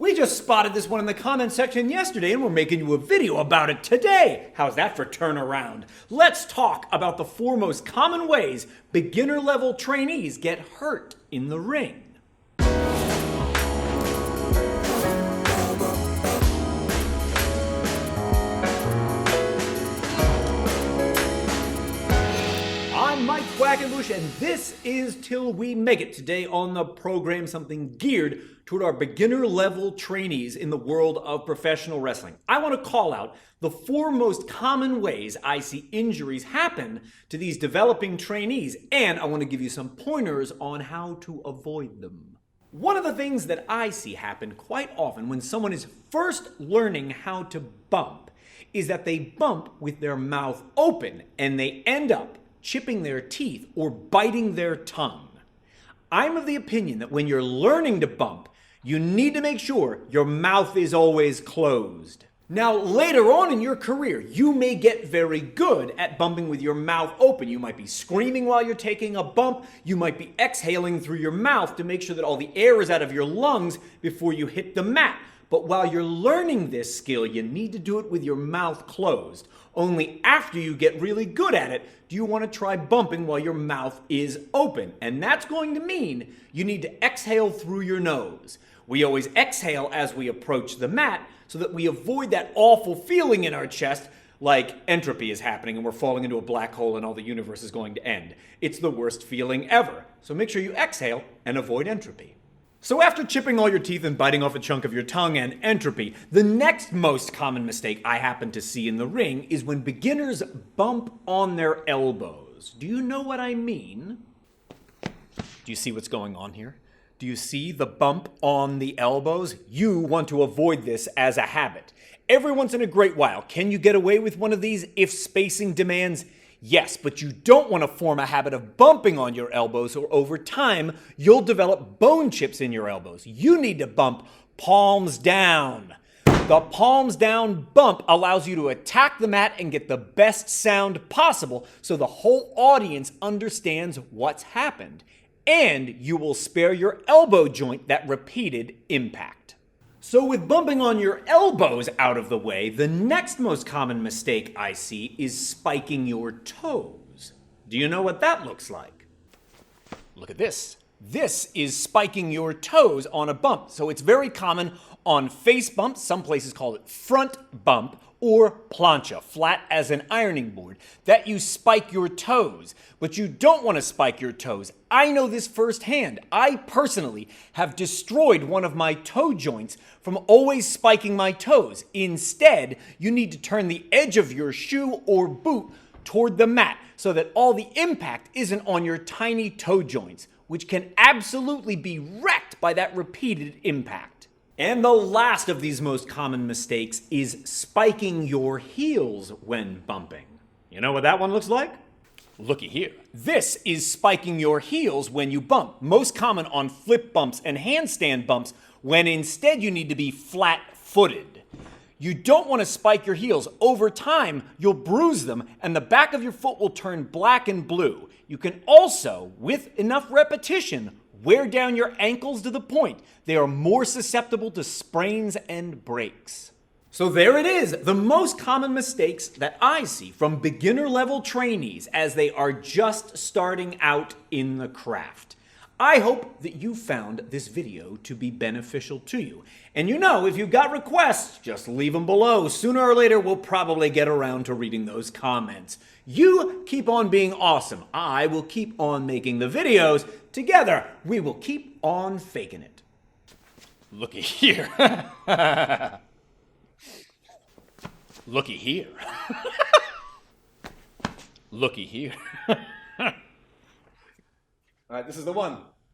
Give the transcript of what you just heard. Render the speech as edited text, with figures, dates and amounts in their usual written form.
We just spotted this one in the comment section yesterday and we're making you a video about it today. How's that for turnaround? Let's talk about the 4 most common ways beginner level trainees get hurt in the ring. I'm Mike Quackenbush, and this is Till We Make It. Today on the program, something geared toward our beginner level trainees in the world of professional wrestling. I want to call out the 4 most common ways I see injuries happen to these developing trainees, and I want to give you some pointers on how to avoid them. One of the things that I see happen quite often when someone is first learning how to bump is that they bump with their mouth open and they end up chipping their teeth or biting their tongue. I'm of the opinion that when you're learning to bump, you need to make sure your mouth is always closed. Now, later on in your career, you may get very good at bumping with your mouth open. You might be screaming while you're taking a bump. You might be exhaling through your mouth to make sure that all the air is out of your lungs before you hit the mat. But while you're learning this skill, you need to do it with your mouth closed. Only after you get really good at it do you want to try bumping while your mouth is open. And that's going to mean you need to exhale through your nose. We always exhale as we approach the mat so that we avoid that awful feeling in our chest like entropy is happening and we're falling into a black hole and all the universe is going to end. It's the worst feeling ever. So make sure you exhale and avoid entropy. So after chipping all your teeth and biting off a chunk of your tongue and entropy, the next most common mistake I happen to see in the ring is when beginners bump on their elbows. Do you know what I mean? Do you see what's going on here? Do you see the bump on the elbows? You want to avoid this as a habit. Every once in a great while, can you get away with one of these if spacing demands? Yes, but you don't want to form a habit of bumping on your elbows, or over time, you'll develop bone chips in your elbows. You need to bump palms down. The palms down bump allows you to attack the mat and get the best sound possible so the whole audience understands what's happened. And you will spare your elbow joint that repeated impact. So with bumping on your elbows out of the way, the next most common mistake I see is spiking your toes. Do you know what that looks like? Look at this. This is spiking your toes on a bump. So it's very common on face bumps, some places call it front bump, or plancha, flat as an ironing board, that you spike your toes. But you don't want to spike your toes. I know this firsthand. I personally have destroyed one of my toe joints from always spiking my toes. Instead, you need to turn the edge of your shoe or boot toward the mat so that all the impact isn't on your tiny toe joints, which can absolutely be wrecked by that repeated impact. And the last of these most common mistakes is spiking your heels when bumping. You know what that one looks like? Looky here. This is spiking your heels when you bump, most common on flip bumps and handstand bumps, when instead you need to be flat-footed. You don't want to spike your heels. Over time, you'll bruise them and the back of your foot will turn black and blue. You can also, with enough repetition, wear down your ankles to the point they are more susceptible to sprains and breaks. So there it is, the most common mistakes that I see from beginner level trainees as they are just starting out in the craft. I hope that you found this video to be beneficial to you. And you know, if you've got requests, just leave them below. Sooner or later, we'll probably get around to reading those comments. You keep on being awesome. I will keep on making the videos. Together, we will keep on faking it. Looky here. Looky here. Looky here. All right, this is the one.